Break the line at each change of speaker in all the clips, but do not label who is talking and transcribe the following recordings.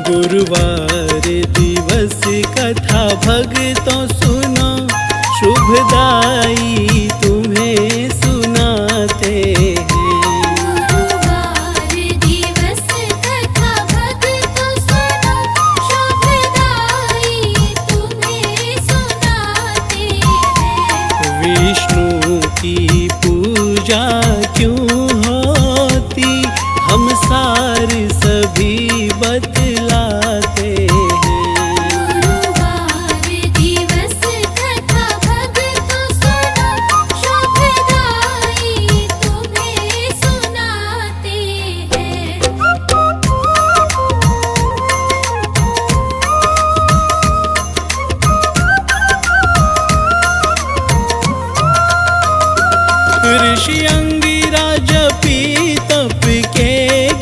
गुरुवार दिवस कथा भक्तों सुनो, शुभदाई तुम्हें सुनाते हैं।
गुरुवार दिवस कथा भक्तों सुनो, शुभदाई तुम्हें सुनाते हैं।
विष्णु की पूजा क्यों होती, हम सार सभी बतलाते हैं।
गुरुवार दिवस कथा भक्तों सुनो, शुभदाई तुम्हें सुनाते हैं।
ऋषि अंगिरा जपी तप के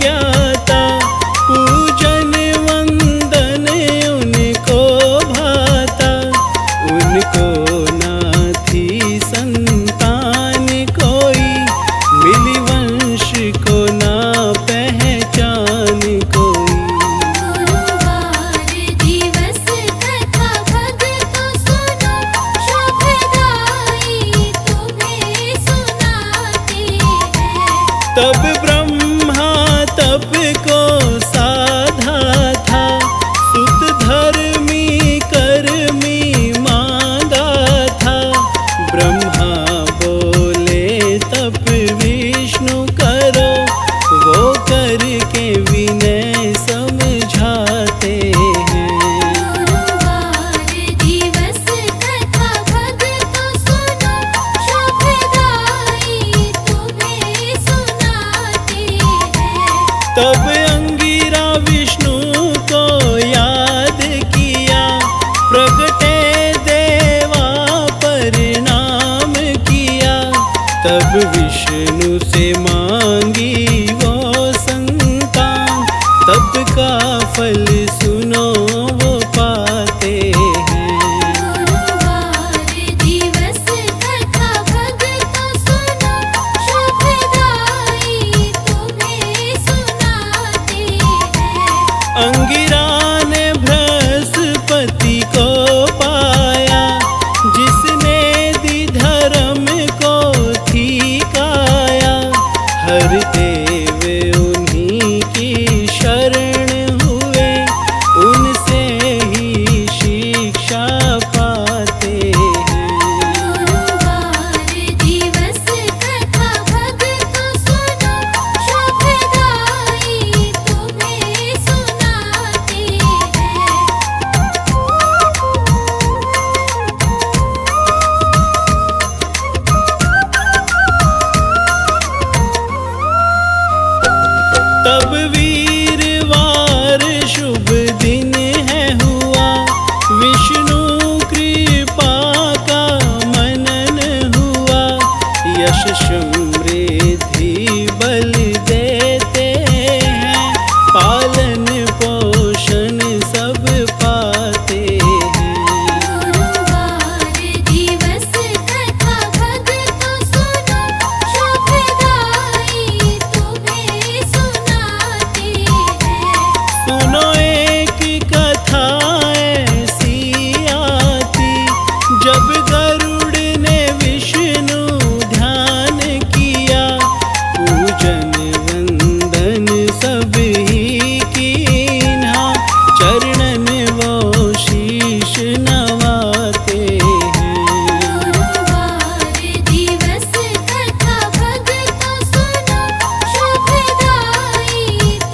ज्ञाता, पूजन वंदन उनको भाता। उनको ना थी संतान कोई, मिली वंश को ना पहचान कोई।
गुरुवार दिवस कथा भक्तों सुनो, शुभदाई तुम्हें सुनाते हैं।
तब ब्रह्मा तप को साधा था, सुत धर्मी कर्मी मांगा था। ब्रह्मा बोले तप विष्णु करो, वो करके विनय समझाते हैं।
गुरुवार दिवस कथा भक्तों सुनो, शुभदाई तुम्हें सुनाते हैं।
तब अंगिरा विष्णु को याद किया, प्रगटे देवा प्रणाम किया। तब विष्णु से मांगी वो संतान, तब का फल सुनो वो पाते हैं।
गुरुवार दिवस कथा भक्तों सुनो, शुभदाई तुम्हें सुनाते हैं।
अंगिरा ने बृहस्पति को पाया, जिसने दी धर्म को ठिकाया। हर देव उन्हीं की शरण हुए, उनसे ही शिक्षा पाते हैं।
गुरुवार दिवस कथा भक्तों सुनो, शुभदाई तुम्हें सुनाते हैं।
तब वीरवार शुभ दिन है हुआ, विष्णु कृपा का मनन हुआ। यश समृद्धि बल देते हैं, पालन पोषण सब पाते हैं।
गुरुवार दिवस कथा भक्तों सुनो, शुभदाई तुम्हें सुनाते हैं।
सुनो एक कथा ऐसी आती, जब गरुड़ ने विष्णु ध्यान किया। पूजन वंदन सब ही कीन्हा, चरणन वो शीश नवाते हैं।
गुरुवार दिवस कथा भक्तों सुनो, शुभदाई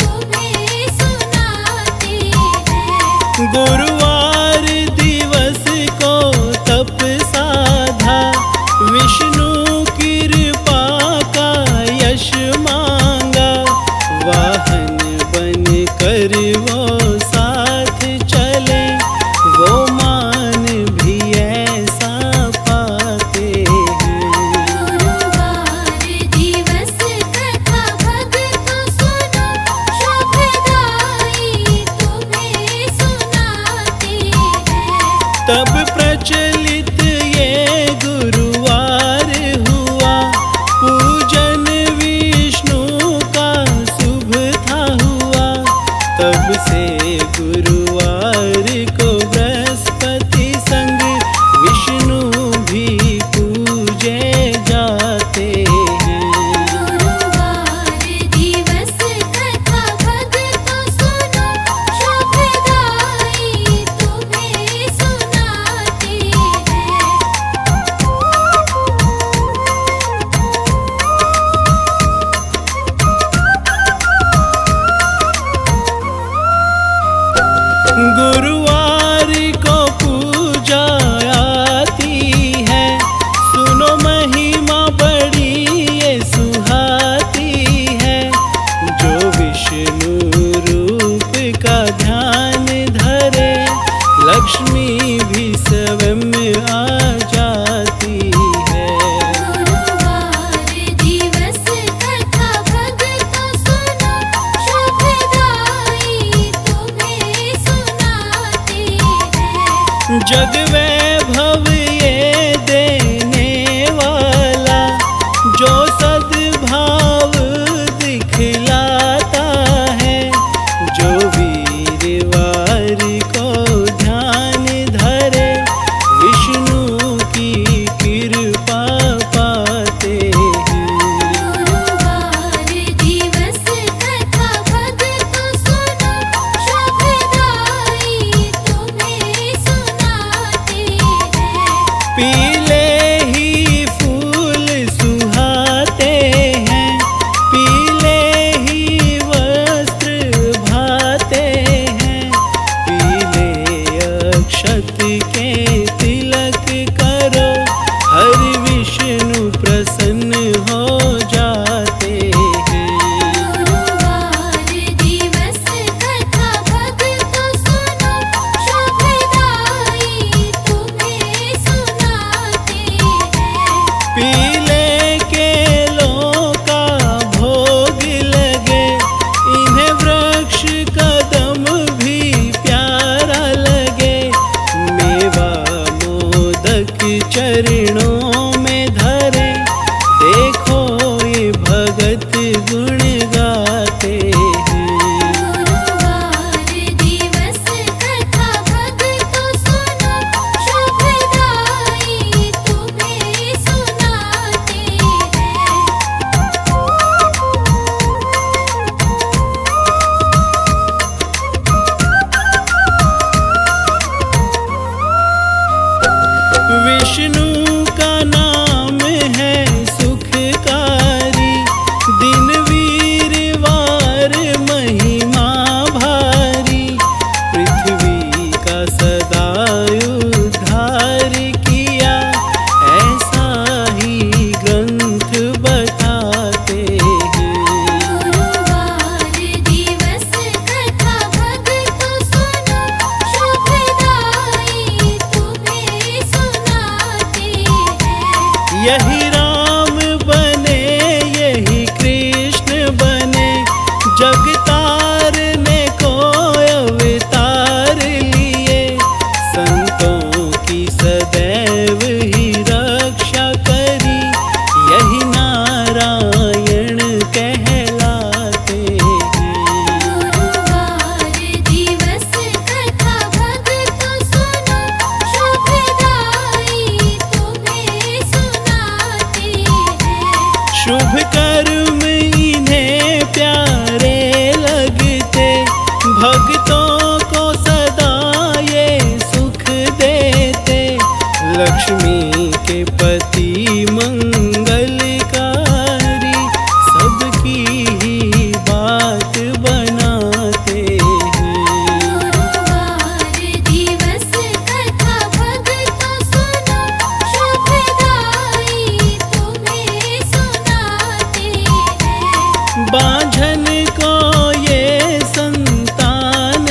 तुम्हें सुनाते हैं।
गुरुवार दिवस को तप साधा, विष्णु कृपा का यश मांगा। वाहन बन कर वो साथ चले, वो मान भी ऐसा पाते हैं।
गुरुवार दिवस कथा भक्तों सुनो, शुभदाई तुम्हें सुनाते हैं।
तब प्रचलित ये गुरुवार हुआ, पूजन विष्णु का शुभ था हुआ। तब तब से गुरुवार को बृहस्पति संग विष्णु भी पूजे जाते हैं।
गुरुवार दिवस कथा भक्तों सुनो, शुभदाई तुम्हें सुनाते हैं।
गुरुवार को पूजा आती है, सुनो महिमा बड़ी ये सुहाती है। जो विष्णु रूप का ध्यान धरे, लक्ष्मी भी स्वयं आ जाती है।
गुरुवार दिवस कथा भक्तों सुनो, शुभदाई तुम्हें सुनाते हैं।
जग वैभव ये देने वाला, जो सद्भाव दिखलाता है। जो वीरवार को ध्यान धरे, विष्णु की कृपा पाते हैं।
गुरुवार दिवस कथा भक्तों सुनो, शुभदाई तुम्हें सुनाते हैं।
पीले ही फूल सुहाते हैं, पीले ही वस्त्र भाते हैं। पीले अक्षत के तिलक करो, हरि विष्णु प्रसन्न हो जाते हैं।
गुरुवार दिवस कथा भक्तों सुनो, शुभदाई तुम्हें सुनाते हैं।
पीले केलों का भोग लगे, इन्हें वृक्ष कदम भी प्यारा लगे। मेवा मोदक चरणों में धरे, देखो ये भगत गुण गाते हैं।
गुरुवार दिवस कथा भक्तों सुनो, शुभदाई तुम्हें सुनाते हैं।
विष्णु का नाम है सुखकारी, दिन वीरवार महिमा भारी। पृथ्वी का सदा उद्धार किया, ऐसा ही ग्रंथ बताते हैं।
गुरुवार दिवस कथा भक्तों सुनो, शुभदाई तुम्हें सुनाते हैं।
यही राम बने, यही कृष्ण बने, जगतारने को अवतार लिए। संतों की सदैव ही रक्षा करी, यही नारायण कहलाते हैं।
गुरुवार दिवस कथा भक्तों सुनो, शुभदाई तुम्हें सुनाते हैं।
शुभ कर्म इन्हें प्यारे लगते, भक्तों को सदा ये सुख देते। लक्ष्मी के पति मंगलकारी, सबकी ही बात बनाते हैं।
गुरुवार दिवस कथा भक्तों सुनो, शुभदाई तुम्हें सुनाते हैं।
बांझन को ये संतान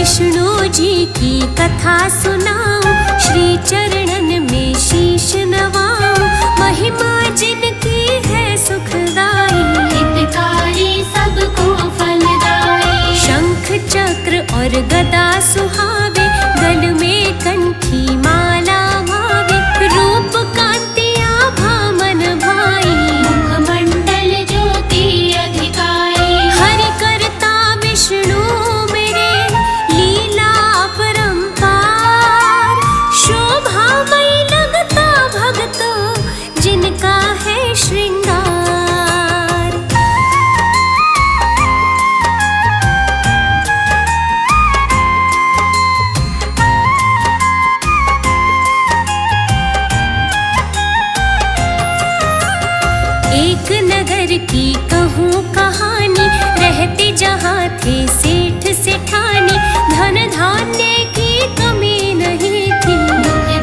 विष्णु जी की कथा सुनाऊं, श्री चरणन में शीश नवाऊं। महिमा जिनकी है सुखदाई, हितकारी सबको फलदाई। शंख चक्र और गदा सुहावे, गल में कंठी माला भावे। रूप कांतिया भामन भाई, मुखमंडल ज्योति अधिकारी। हरि करता विष्णु मेरे, लीला अपरंपार। शोभामयी लगता भक्तों, जिनका है श्रृंगार। एक नगर की कहूँ कहानी, रहते जहाँ थे सेठ सेठानी। धन धान्य की कमी नहीं थी,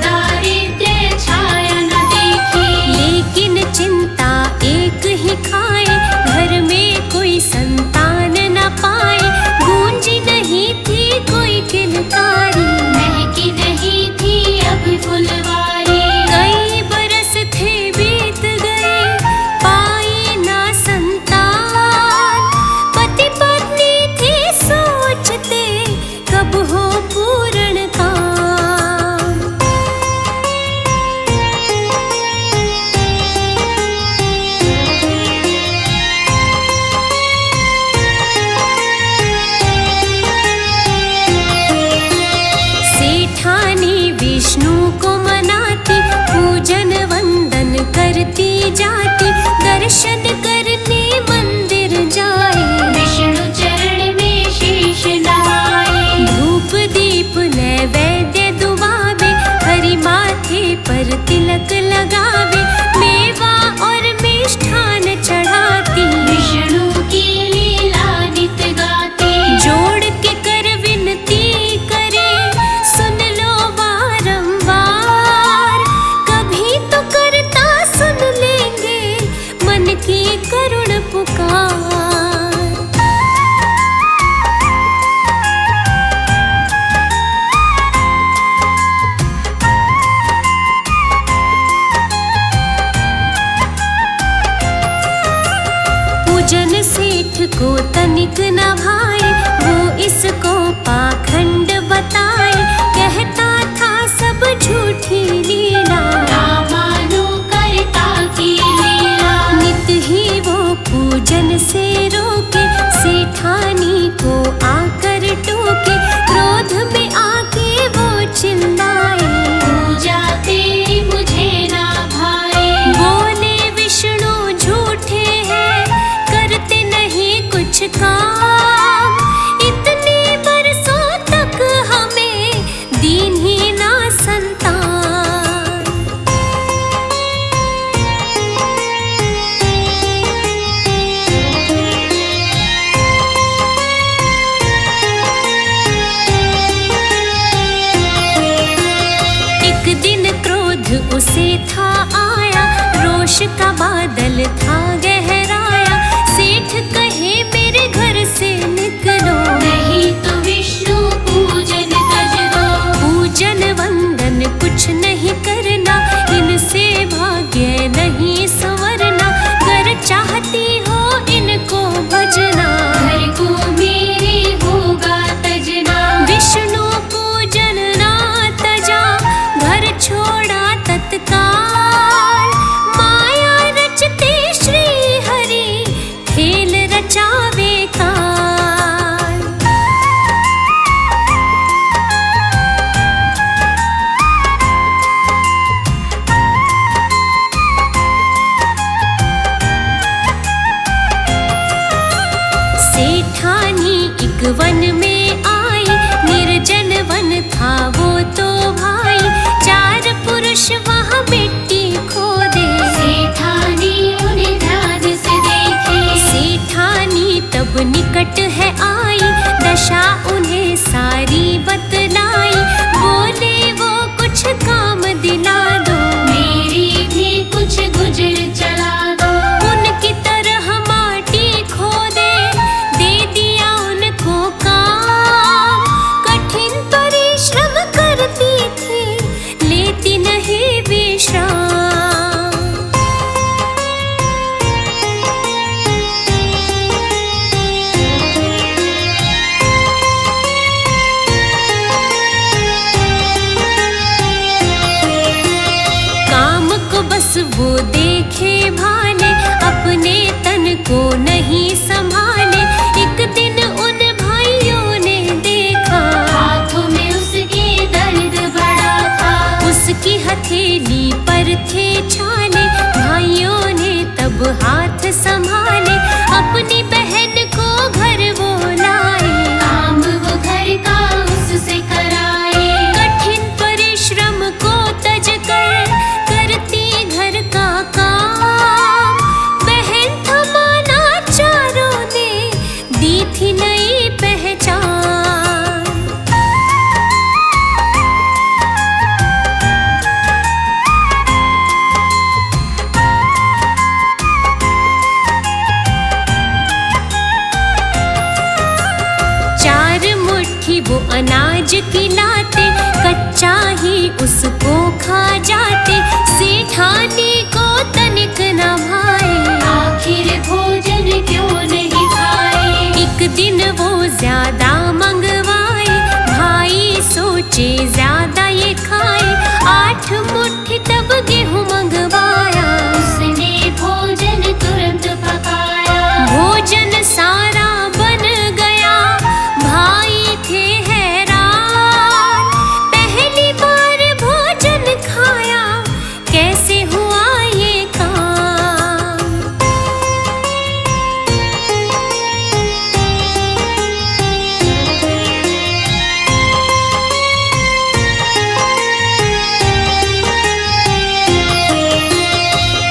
दारिद्र्य छाया न देखी। लेकिन चिंता एक ही खाए, घर में कोई संतान न पाए। गूंजी नहीं थी कोई किलकारी, महकी नहीं थी अभी फुलवारी। कई बरस थे बीत गए, पाई ना संतान। पति पत्नी थे सोचते, कब हो पूर्ण काम। सेठानी विष्णु को मनाती, पूजन वंदन करती जाती। दर्शन करने मंदिर जाए, विष्णु चरण में शीश नवाए। धूप दीप नैवेद्य दुबावे, हरि माथे पर तिलक लगावे। मेवा और मिष्ठान चढ़ाती, विष्णु की लीला नित गाती। जोड़ के कर विनती करे, सुन लो बारंबार। कभी तो करता सुन लेंगे, मन की करुण पुकार। पूजन सेठ को तनिक न भाए, वो इसको पाखंड बताए। कहता था सब झूठी लीला, ना मानो करता की लीला। नित ही वो पूजन से रोके, सेठानी को आकर टोके। क्रोध में आके वो चिल्लाए, पूजा तेरी मुझे ना भाए। बोले विष्णु झूठे हैं, करते नहीं कुछ काम। इतने बरसों तक हमें दीन ही ना संतान। एक दिन क्रोध उसे था आया, रोष का बादल था गहराया। सेठ कहे मेरे घर से निकलो, नहीं तो विष्णु पूजन तज दो। पूजन वंदन कुछ नहीं करना, इनसे भाग्य नहीं संवरना। कर चाहती हो इनको भजना, घर को मेरे होगा तजना। विष्णु पूजन ना तजा, घर छोड़ा तत्काल। माया रचते श्री हरि, खेल रचावे काल। सेठानी एक वन में आई, निर्जन वन था वो तो भाई। चार पुरुष वहाँ मिट्टी खोदे, सेठानी उन्हें ध्यान से देखे। सेठानी तब निकट है आई, दशा उन्हें सारी बतलाई। बोले वो कुछ काम दिला दो, मेरी भी कुछ गुजर चला दो। उनकी तरह माटी खोदे, दे दिया उनको काम। वो देखे भाले, अपने तन को नहीं संभाले। एक दिन उन भाइयों ने देखा, हाथों में उसके दर्द बड़ा था। उसकी हथेली पर थे छाले, भाइयों ने तब हाथ संभाले। अपनी बहन को घर वो लाए, काम वो घर का उससे कराए। कठिन परिश्रम को तज कर करती घर का काम। बहन थमाना चारों ने दी थी नई पहचान। वो अनाज खिलाते, कच्चा ही उसको खा जाते। सेठानी को तनिक न भाए, आखिर भोजन क्यों नहीं खाए। एक दिन वो ज्यादा मंगवाए, भाई सोचे ज्यादा ये खाए। 8 मुट्ठी तब गेहूं मंगवाया, उसने भोजन तुरंत पकाया। भोजन सारा बन गया, भाई थे हैरान। पहली बार भोजन खाया, कैसे हुआ ये काम।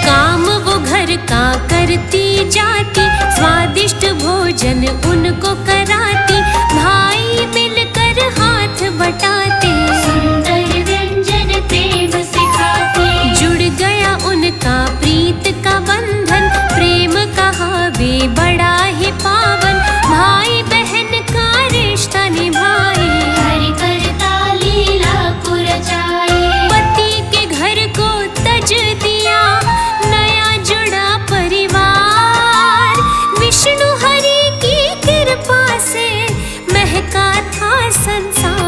काम वो घर का करती जाती, स्वादिष्ट भोजन उनको कराती। भाई मिलकर हाथ बटाते, सुंदर व्यंजन प्रेम से खाते। जुड़ गया उनका प्रीत का बंधन, प्रेम कहा वे बड़ा ही पावन। भाई बहन का रिश्ता निभाए, घर करता लीला को रचाए। पति के घर को तज दिया, नया जुड़ा परिवार। विष्णु हरि की कृपा से महका था संसार।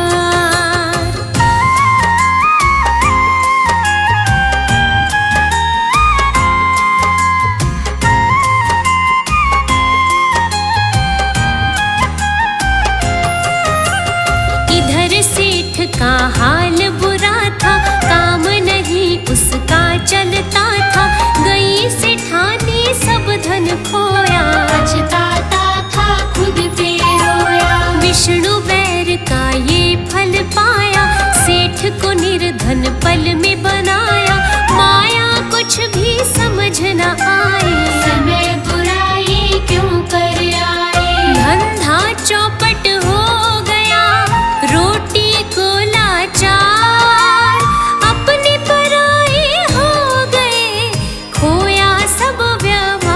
इधर सेठ का हाल बुरा था, काम नहीं उसका चलता था। गई सेठानी सब धन खोया, पछताता था खुद पे रोया। विष्णु बैर का ये फल पाया, सेठ को निर्धन पल में बनाया। माया कुछ भी समझ न आए, समय बुराई क्यों कर आए। धंधा चौपट हो गया, रोटी को लाचार। अपने पराए हो गए, खोया सब व्यवहार।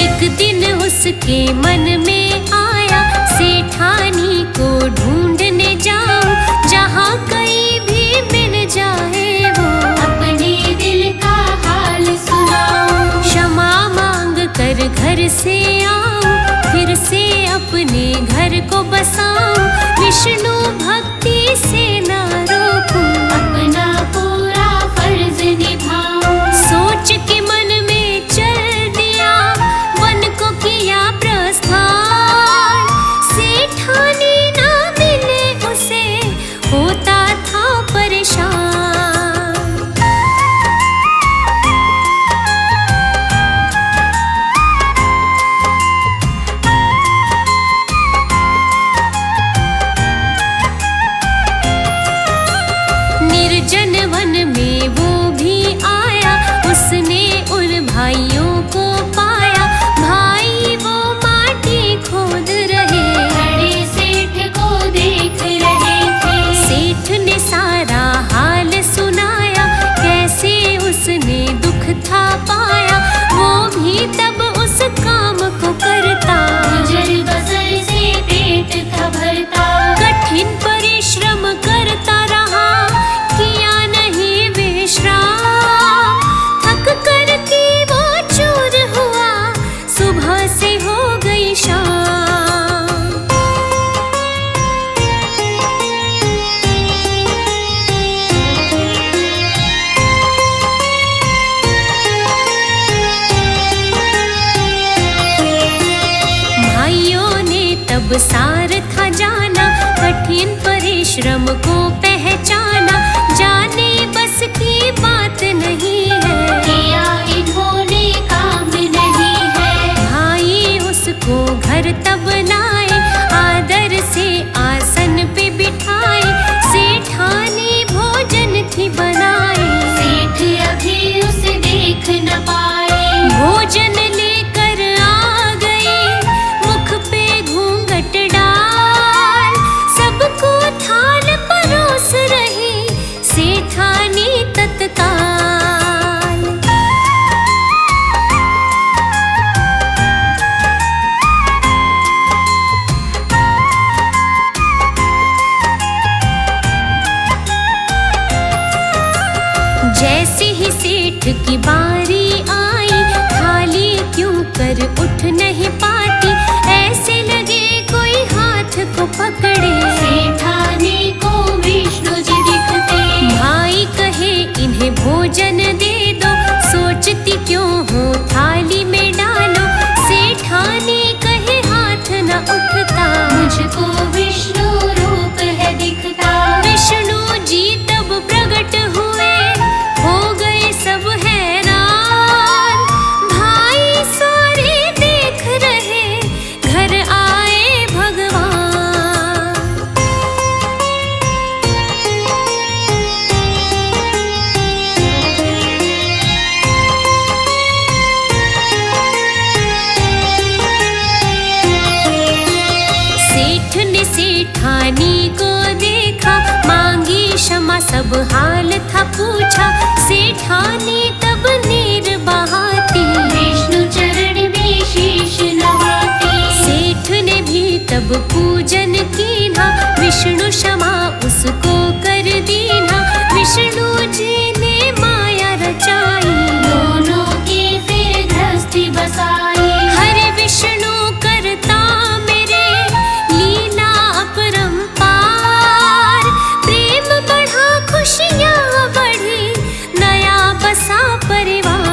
एक दिन उसके मन में आया, सेठानी को ढूंढने जाऊं, जहाँ कहीं भी मिल जाए वो अपने दिल का हाल सुनाऊं। क्षमा मांग कर घर से आऊं, फिर से अपने घर को बसाऊं। विष्णु भक्ति से ना रोकूं, अपना पूरा फर्ज निभाऊं। सोच के मन में चल दिया, वन को किया प्रस्थान। सब सार था जाना, कठिन परिश्रम को पहचाना, जाने बस की बात नहीं है, किया इन्होंने काम नहीं है। भाई उसको घर तब लाए, आदर से आसन पे बिठाए, सेठानी भोजन थी बनाए, सेठ अभी उसे देख न पाए, भोजन लेकर आ गए, मुख पे घूंघट डाल, सबको थाल परोस रही सेठानी तत्काल। जैसे ही सेठ की बारी आई, थाली क्यों कर उठ नहीं पाती, ऐसे लगे कोई हाथ को पकड़े, सेठानी को विष्णु जी दिखते। भाई कहे इन्हें भोजन दे दो, सोचती क्यों हो थाली में डालो, सेठानी कहे हाथ न उठता, मुझको विष्णु रूप है दिखता। विष्णु जी तब प्रकट हुए, हो गए सब हैरान, भाई सारे देख रहे, घर आए भगवान। सेठ ने सेठानी को देखा, मांगी क्षमा सब हाल था पूछा, सेठानी तब नीर बहाती, विष्णु चरण में शीश नवाती। सेठ ने भी तब पूजन कीना, विष्णु क्षमा उसको कर दीना, विष्णु जी ने माया रचाई, दोनों की फिर गृहस्थी बसाई। हरे विष्णु करता मेरे, लीला अपरंपार, प्रेम बढ़ा खुशियाँ बढ़ी, नया बसा परिवार।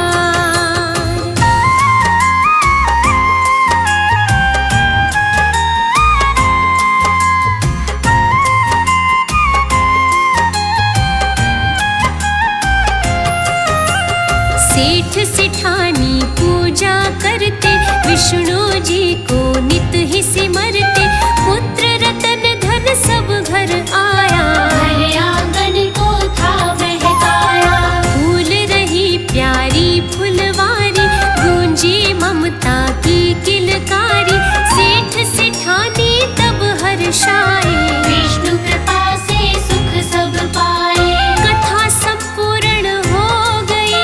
सेठ सेठानी पूजा करते, विष्णु जी को नित ही सिमरते, पुत्र रतन धन सब घर आया, घर आंगन को था बहकाया, फूल रही प्यारी फुलवारी, गूंजी ममता की किलकारी, सेठ सेठानी तब हर्षाए, विष्णु कृपा से सुख सब पाए। कथा संपूर्ण हो गई,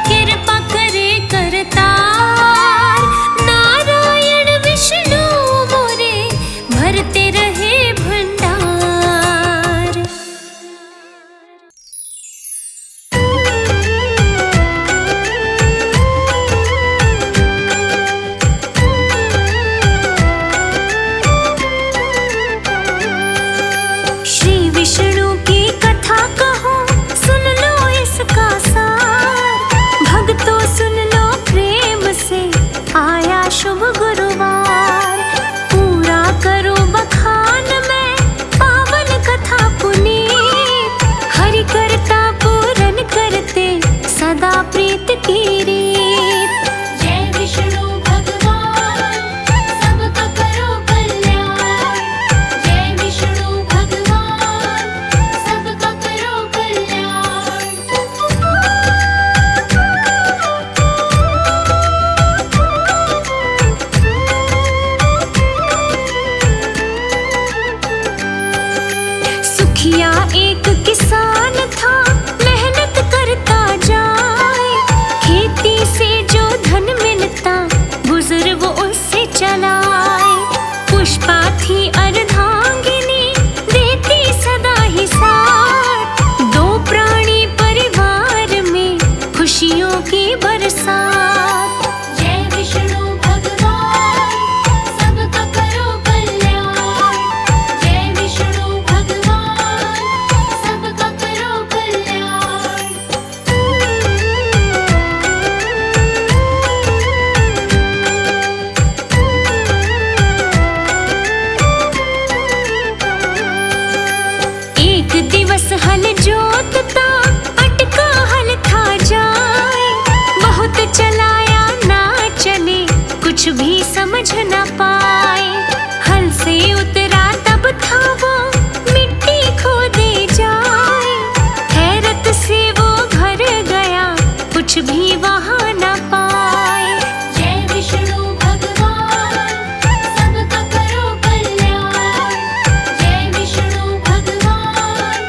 कृपा करे करतार, नारायण विष्णु मोरे, भरते रहे भंडार। हल जोतता अटका हल था जाए, बहुत चलाया ना चले कुछ भी समझ ना पाए। हल से उतरा तब था वो मिट्टी खोदे जाए, हैरत से वो भर गया कुछ भी वहाँ ना पाए। जय विष्णु भगवान सबका करो कल्याण, जय विष्णु भगवान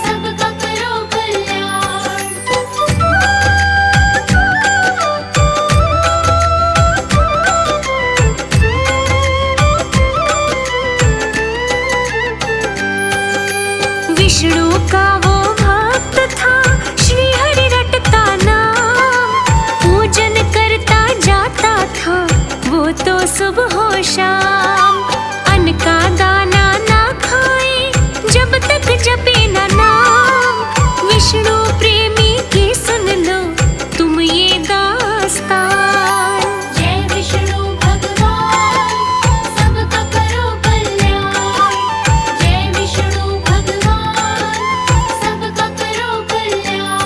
सबका करो कल्याण। विष्णु का वो भक्त था श्री हरि रटता नाम, पूजन करता जाता था वो तो सुबह हो शाम। अन्न का दाना ना खाए जब तक जपे ना नाम, विष्णु प्रेमी की सुन लो तुम ये दास्तान। जय विष्णु भगवान सबका करो कल्याण, जय विष्णु भगवान सबका करो कल्याण।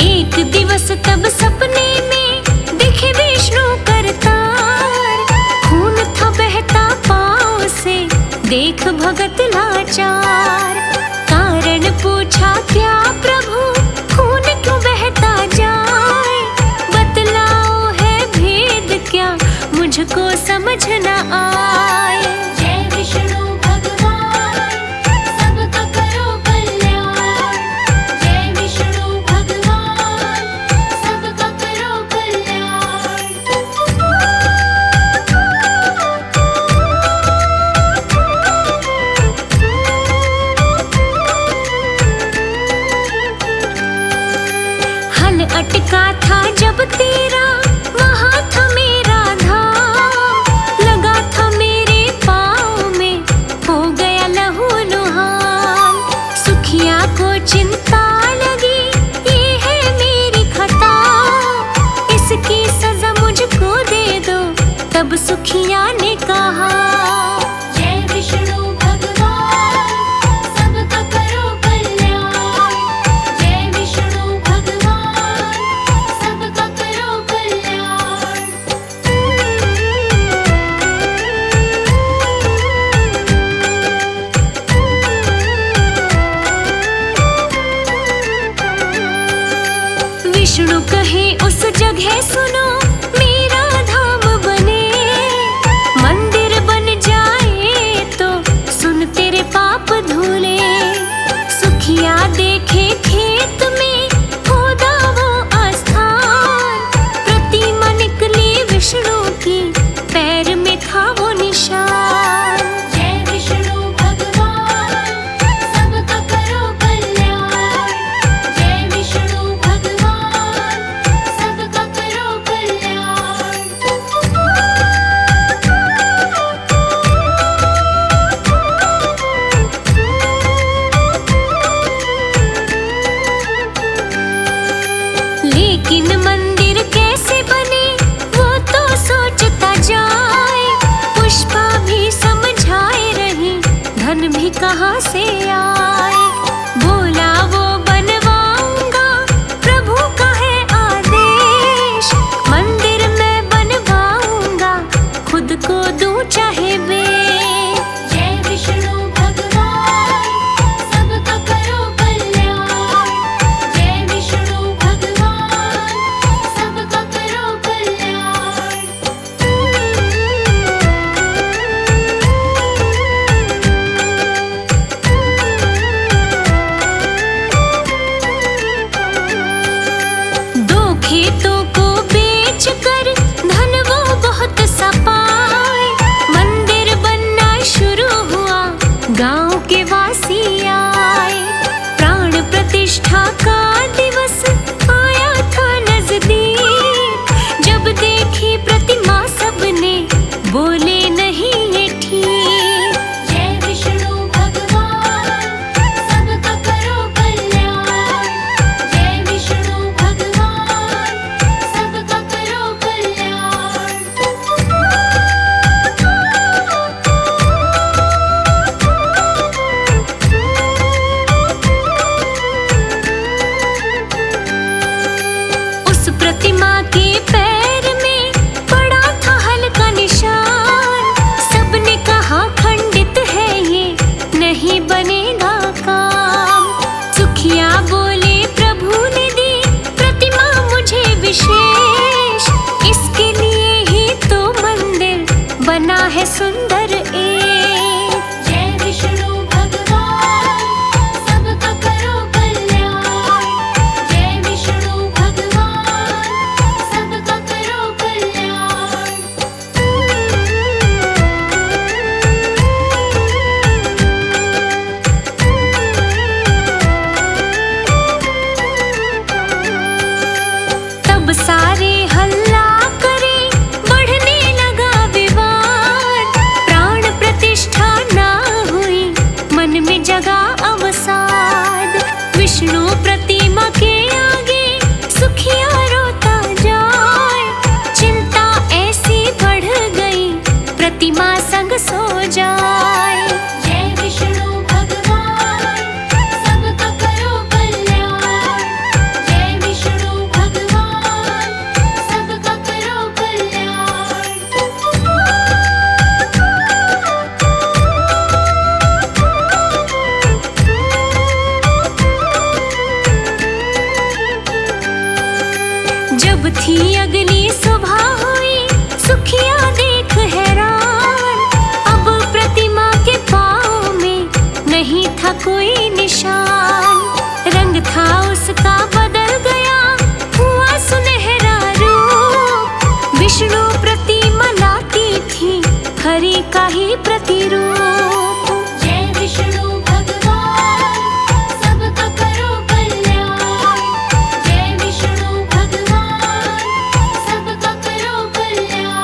एक दिवस तब सपने में दिखे विष्णु करतार, खून था बहता पाँव से देख भगत लाचार। कारण पूछा क्या प्रभु खून क्यों बहता जाए, बतलाओ है भेद क्या मुझको समझ न आए। जय विष्णु भगवान सबका करो कल्याण, जय विष्णु भगवान सबका करो कल्याण। हल अटका था जब तेरा वहाँ था मेरा धाम, लगा था मेरे पाँव में हो गया लहू लुहान। सुखिया को चिंता लगी ये है मेरी खता, इसकी सजा मुझको दे दो तब सुखिया ने कहा। जय विष्णु भगवान सबका करो कल्याण, जय विष्णु भगवान सबका करो कल्याण। विष्णु कहे उस जगह सुनो मेरा धाम बने, मंदिर बन जाए तो सुन तेरे पाप धुले। सुखिया देखे खेत में खोदा वो आस्थान, प्रतिमा निकली विष्णु की पैर में था वो निशान। जय विष्णु भगवान सबका करो कल्याण, जय विष्णु भगवान सबका करो कल्याण। लेकिन मंदिर कैसे बने वो तो सोचता जाए, पुष्पा भी समझाए रही धन भी कहाँ से आए। बोला वो बनवाऊंगा प्रभु का है आदेश, मंदिर मैं बनवाऊंगा खुद को दूं चाहे बेच। जय विष्णु भगवान सबका करो कल्याण, जय विष्णु भगवान सबका करो कल्याण। थी अगली सुबह हुई, सुखिया देख हैरान, अब प्रतिमा के पाँव में नहीं था कोई निशान। रंग था उसका बदल गया, हुआ सुनहरा रूप, विष्णु प्रतिमा लाती थी हरि का ही प्रतिरूप। जय विष्णु भगवान सबका करो कल्याण, जय विष्णु भगवान सबका करो कल्याण।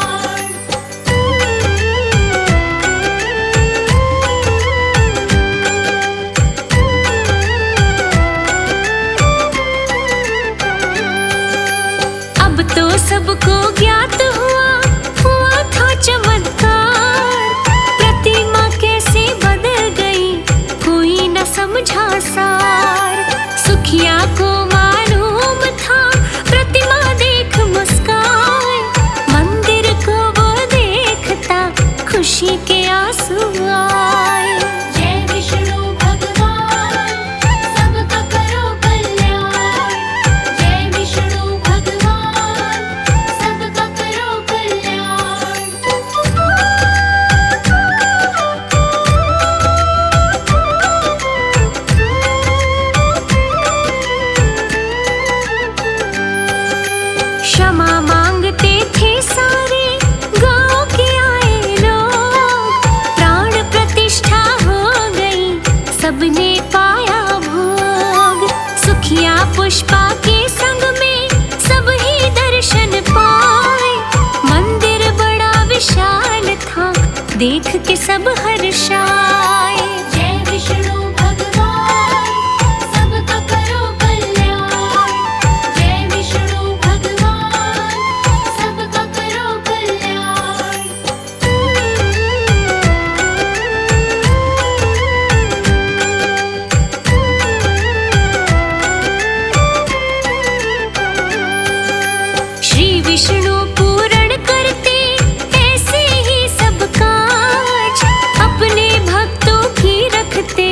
अब तो सबको ज्ञात हुआ था चमत्कार, प्रतिमा कैसे बदल गई कोई न समझा सार। सुखिया को मालूम था प्रतिमा देख मुस्कान, मंदिर को वो देखता खुशी के आंसू आए। जय विष्णु भगवान सबका करो कल्याण, जय विष्णु भगवान सबका करो कल्याण। क्षमा मांगते थे सारे गांव के आए लोग, प्राण प्रतिष्ठा हो गई सबने पाया भोग। सुखिया पुष्पा के संग में सब ही दर्शन पाए, मंदिर बड़ा विशाल था देख के सब हर्षाए। जय विष्णु भगवान सबका करो कल्याण, जय विष्णु भगवान सबका करो कल्याण। श्री विष्णु पूर्ण करते ऐसे ही सब काज, अपने भक्तों की रखते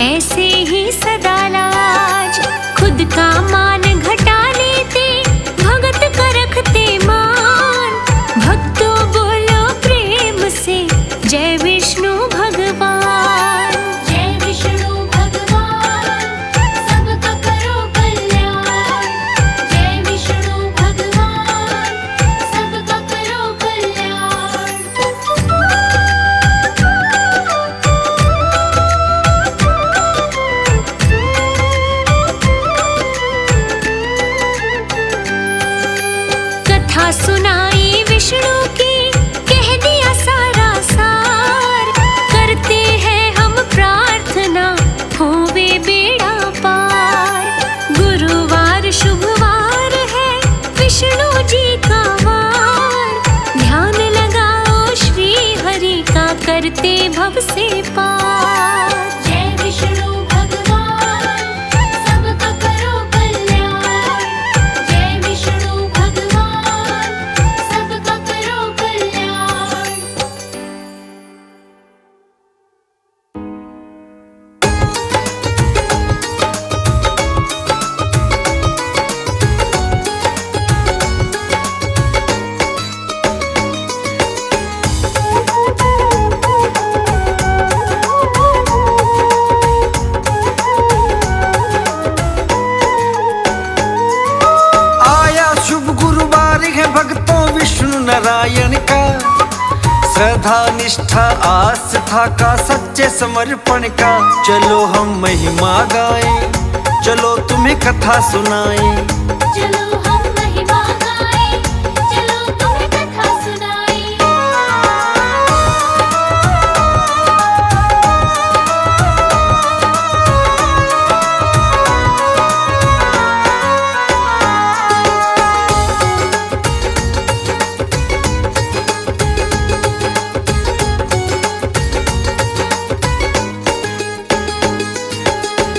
ऐसे ही सदा लाज। खुद का मान घटा लेते भगत का रखते मान, भक्तों बोलो प्रेम से जय विष्णु भगवान। जय विष्णु भगवान सबका करो कल्याण, जय विष्णु भगवान सबका करो कल्याण। कथा सुनाई विष्णु की, कह दिया सारा सार, करते हैं हम प्रार्थना होवे बेड़ा पार। गुरुवार शुभवार है विष्णु जी का वार, ध्यान लगाओ श्री हरि का करते भव से पार। जय विष्णु भगवान सबका करो कल्याण, जय विष्णु भगवान सबका करो कल्याण।
आया शुभ गुरुवार है भक्तों विष्णु नारायण का, श्रद्धा निष्ठा आस्था का सच्चे समर्पण का। चलो हम महिमा गाएं, चलो तुम्हें कथा सुनाएं।
चलो हम महिमा गाएं, चलो तुम्हें कथा सुनाएं।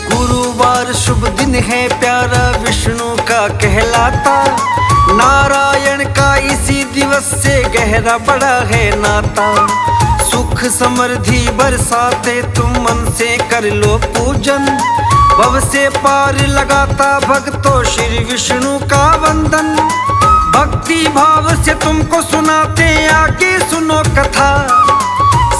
गुरुवार शुभ दिन है प्यारा विष्णु का कहलाता, नारायण का इसी दिवस से गहरा बड़ा है नाता। सुख समृद्धि बरसाते तुम मन से कर लो पूजन, भव से पार लगाता भक्तों श्री विष्णु का वंदन। भक्ति भाव से तुमको सुनाते आगे सुनो कथा।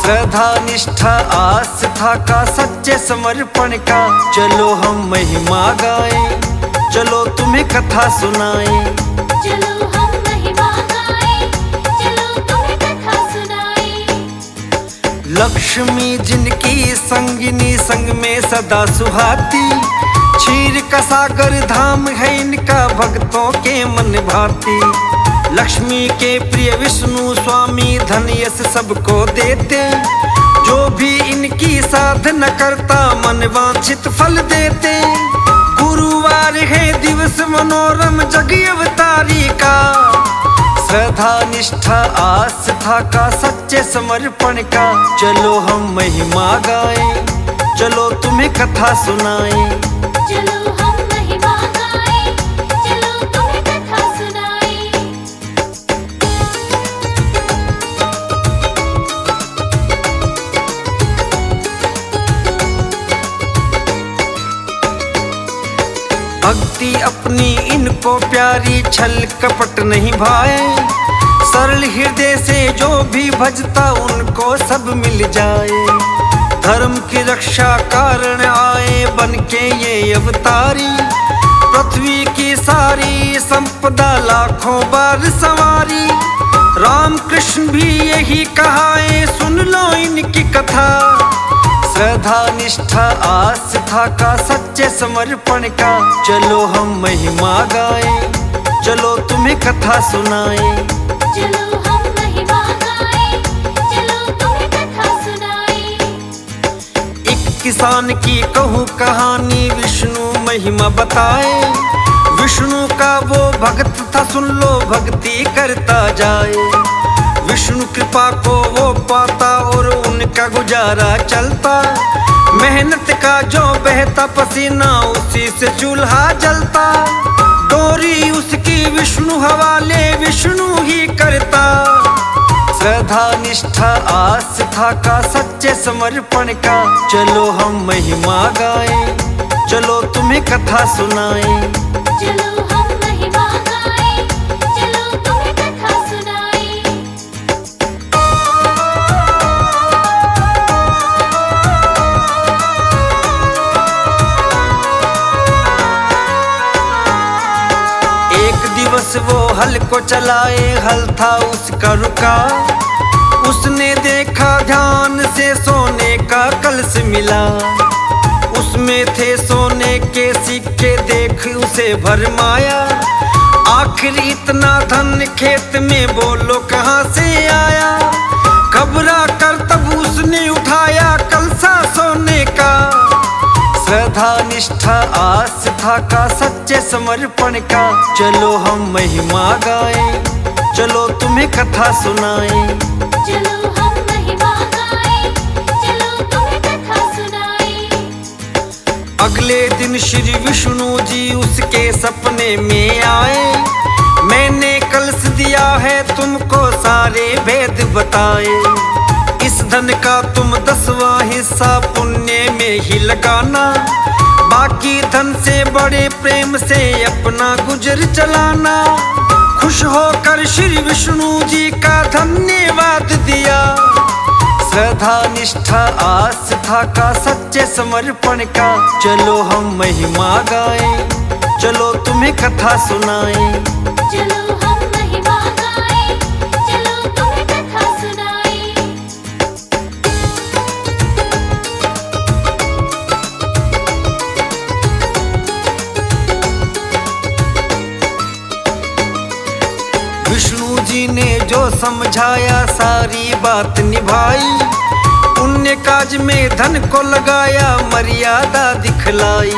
श्रद्धा निष्ठा आस्था का सच्चे समर्पण का चलो हम महिमा गाएं, चलो तुम्हें कथा सुनाएं।
चलो हम महिमा गाएं, चलो तुम्हें कथा सुनाएं।
लक्ष्मी जिनकी संगिनी संग में सदा सुहाती, क्षीर का सागर धाम है इनका भक्तों के मन भाती। लक्ष्मी के प्रिय विष्णु स्वामी धन यश सबको देते, जो भी इनकी साधना करता मन वांछित फल देते। गुरुवार है दिवस मनोरम जग अवतारी का, श्रद्धा निष्ठा आस्था का सच्चे समर्पण का चलो हम महिमा गाएं, चलो तुम्हें कथा सुनाएं।
चलो हम महिमा गाएं, चलो तुम्हें कथा सुनाएं।
भक्ति अपनी इनको प्यारी, छल कपट नहीं भाए। सरल हृदय से जो भी भजता उनको सब मिल जाए। धर्म की रक्षा कारण आए बन के ये अवतारी, पृथ्वी की सारी संपदा लाखों बार सवारी। राम कृष्ण भी यही कहाए, सुन लो इनकी कथा। श्रद्धा निष्ठा आस्था का सच्चे समर्पण का चलो हम महिमा गाएं, चलो तुम्हें कथा सुनाएं।
चलो हम महिमा गाएं, चलो तुम्हें कथा सुनाएं।
एक किसान की कहूँ कहानी, विष्णु महिमा बताए। विष्णु का वो भक्त था, सुन लो भक्ति करता जाए। विष्णु कृपा को वो पाता और उनका गुजारा चलता। मेहनत का जो बहता पसीना उसी से चूल्हा जलता। डोरी उसकी विष्णु हवाले, विष्णु ही करता। श्रद्धा निष्ठा आस्था का सच्चे समर्पण का चलो हम महिमा गाएं, चलो तुम्हें कथा सुनाएं।
चलो हम महिमा गाएं, चलो तुम्हें कथा सुनाएं।
एक दिवस वो हल को चलाए, हल था उसका रुका। उसने देखा ध्यान से सोने का कलश मिला। उसमें थे सोने के सिक्के, देख उसे भरमाया। आखिर इतना धन खेत में बोलो कहाँ से आया। घबरा कर तब उसने उठाया कलसा सोने का। श्रद्धा निष्ठा आस्था का सच्चे समर्पण का चलो हम महिमा गाएं, चलो तुम्हें कथा सुनाएं।
चलो हम महिमा गाएं, चलो तुम्हें कथा सुनाएं।
अगले दिन श्री विष्णु जी उसके सपने में आए। मैंने कलश दिया है तुमको सारे भेद बताए। इस धन का तुम 10वां हिस्सा पुण्य में ही लगाना। बाकी धन से बड़े प्रेम से अपना गुजर चलाना। खुश होकर श्री विष्णु जी का धन्यवाद दिया। श्रद्धा निष्ठा आस्था का सच्चे समर्पण का चलो हम महिमा गाएं, चलो तुम्हें कथा सुनाएं।
चलो हम महिमा गाएं, चलो तुम्हें कथा सुनाएं।
विष्णु जी ने जो समझाया सारी बात निभाई। पुण्य काज में धन को लगाया, मर्यादा दिखलाई।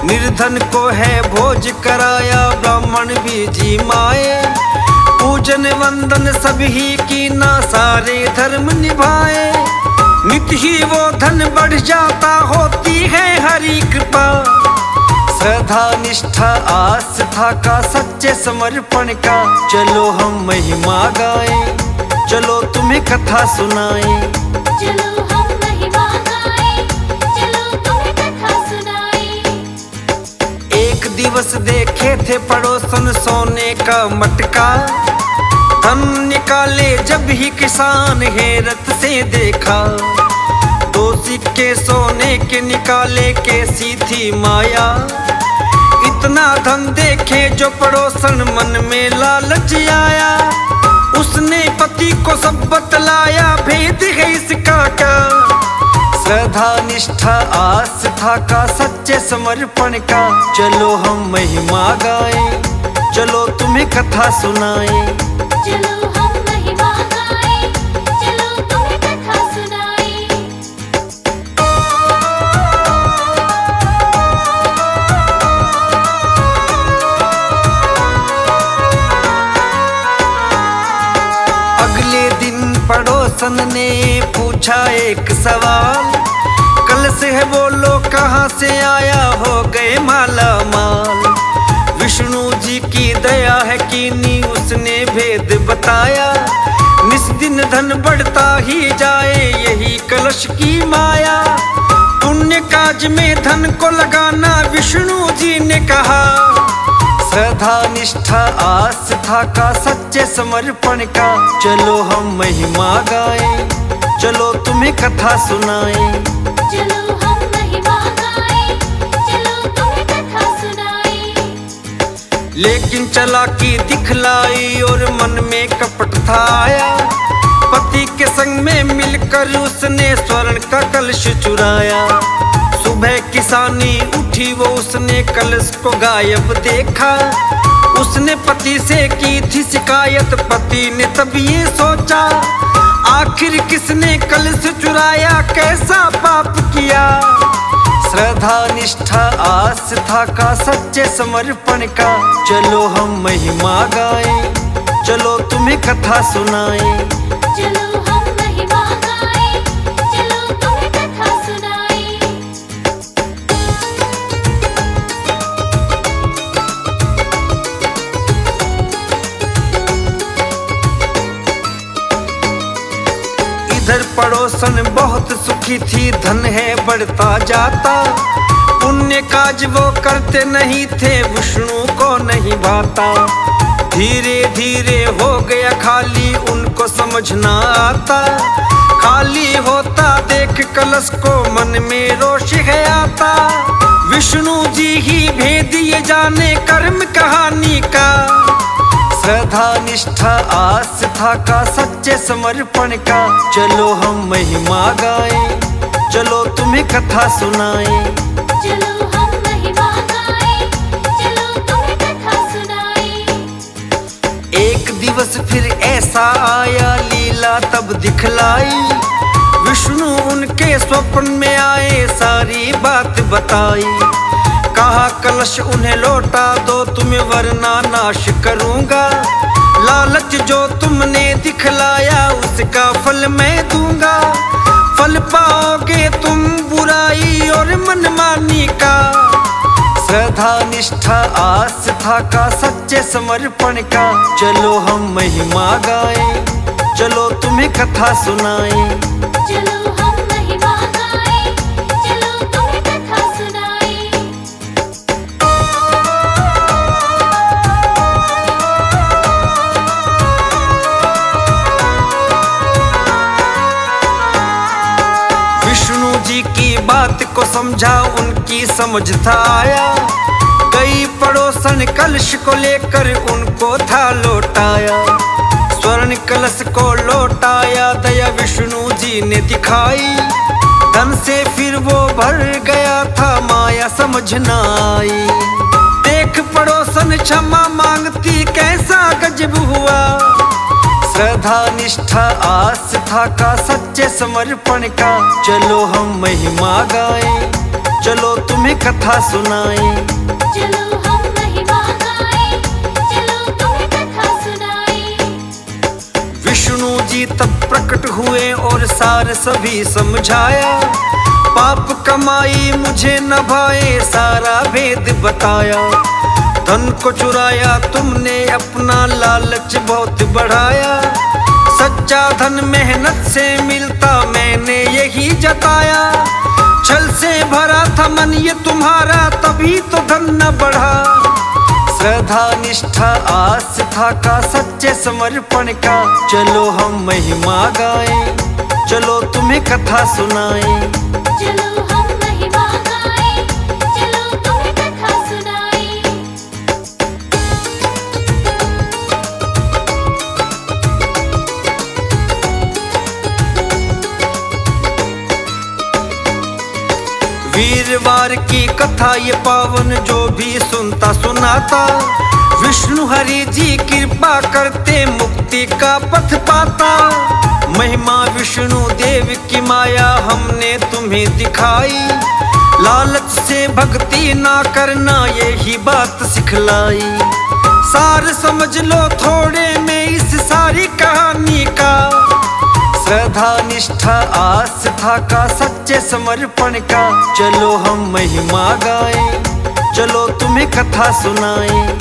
निर्धन को है भोज कराया, ब्राह्मण भी जी माए। पूजन वंदन सभी की ना, सारे धर्म निभाए। नित ही वो धन बढ़ जाता, होती है हरि कृपा। श्रद्धा निष्ठा आस्था का सच्चे समर्पण का चलो हम महिमा गाएं, चलो तुम्हें कथा सुनाएं।
चलो हम महिमा गाएं, चलो तुम्हें कथा सुनाएं।
दिवस देखे थे पड़ोसन सोने का मटका, धन निकाले जब ही किसान हैरत से देखा। 2 सिक्के सोने के निकाले कैसी थी माया, इतना धन देखे जो पड़ोसन मन में लालच आया। उसने पति को सब बतलाया, भेद है इसका क्या। श्रद्धा निष्ठा आस्था का सच्चे समर्पण का, चलो हम महिमा गाएं, चलो तुम्हें कथा सुनाएं।
चलो हम महिमा गाएं, चलो तुम्हें कथा सुनाएं।
अगले दिन पड़ोसन ने पूछा एक सवाल, कल से है बोलो कहाँ से आया, हो गए माला माल। विष्णु जी की दया है कीनी, उसने भेद बताया। निस दिन धन बढ़ता ही जाए, यही कलश की माया। पुण्य काज में धन को लगाना, विष्णु जी ने कहा। श्रद्धा निष्ठा आस्था का सच्चे समर्पण का, चलो हम महिमा गाएं, चलो तुम्हें कथा सुनाएं।
चलो हम महिमा गाएं, चलो तुम्हें कथा सुनाएं।
लेकिन चालाकी दिखलाई और मन में कपट था आया। पति के संग में मिलकर उसने स्वर्ण का कलश चुराया। सुबह किसानी उठी वो, उसने कलश को गायब देखा। उसने पति से की थी शिकायत, पति ने तब ये सोचा, आखिर किसने कलश चुराया, कैसा पाप किया। श्रद्धा निष्ठा आस्था का सच्चे समर्पण का, चलो हम महिमा गाएं, चलो तुम्हें कथा सुनाएं।
चलो हम महिमा गाएं, चलो तुम्हें कथा सुनाएं।
इधर पड़ोसन बहुत सुखी थी, धन है बढ़ता जाता। पुण्य काज वो करते नहीं थे, विष्णु को नहीं भाता। धीरे धीरे हो गया खाली, उनको समझ ना आता। खाली होता देख कलश को, मन में रोष है आता। विष्णु जी ही भेद ये जाने कर्म कहानी का। श्रद्धा निष्ठा आस्था का सच्चे समर्पण का, चलो हम महिमा गाएं, चलो तुम्हें कथा सुनाएं।
चलो हम महिमा गाएं, चलो तुम्हें कथा सुनाएं।
एक दिवस फिर ऐसा आया, लीला तब दिखलाई। विष्णु उनके स्वप्न में आए, सारी बात बताई। कहा कलश उन्हें लौटा दो, तुम्हें वरना नाश करूंगा। लालच जो तुमने दिखलाया, उसका फल मैं दूंगा। फल पाओगे तुम बुराई और मनमानी का। श्रद्धा निष्ठा आस्था का सच्चे समर्पण का, चलो हम महिमा गाएं, चलो तुम्हें कथा सुनाएं।
चलो हम महिमा गाएं, चलो तुम्हें कथा सुनाएं।
विष्णु जी की बात को समझा, उनकी समझ था आया। गई पड़ोसन कलश को लेकर, उनको था लौटाया। स्वर्ण कलश को लौटाया, दया विष्णु जी ने दिखाई। धन से फिर वो भर गया था, माया समझ न आई। देख पड़ोसन क्षमा मांगती, कैसा गजब हुआ। श्रद्धा निष्ठा आस्था का सच्चे समर्पण का, चलो हम महिमा गाएं, चलो तुम्हें कथा सुनाएं।
चलो हम महिमा गाएं, चलो तुम्हें कथा सुनाएं।
विष्णु जी तब प्रकट हुए और सार सभी समझाया। पाप कमाई मुझे न भाए, सारा भेद बताया। धन को चुराया तुमने, अपना लालच बहुत बढ़ाया। सच्चा धन मेहनत से मिलता, मैंने यही जताया। छल से भरा था मन ये तुम्हारा, तभी तो धन न बढ़ा। श्रद्धा निष्ठा आस्था का सच्चे समर्पण का, चलो हम महिमा गाएं, चलो तुम्हें कथा सुनाएं।
चलो हम महिमा गाएं, चलो तुम्हें कथा सुनाएं।
वीरवार की कथा ये पावन, जो भी सुनता सुनाता, विष्णु हरि जी कृपा करते मुक्ति का पथ पाता। महिमा विष्णु देव की माया हमने तुम्हें दिखाई, लालच से भक्ति ना करना यही बात सिखलाई। सार समझ लो थोड़े में इस सारी कहानी का, श्रद्धा निष्ठा आस्था का सच्चे समर्पण का, चलो हम महिमा गाएं, चलो तुम्हें कथा सुनाएं।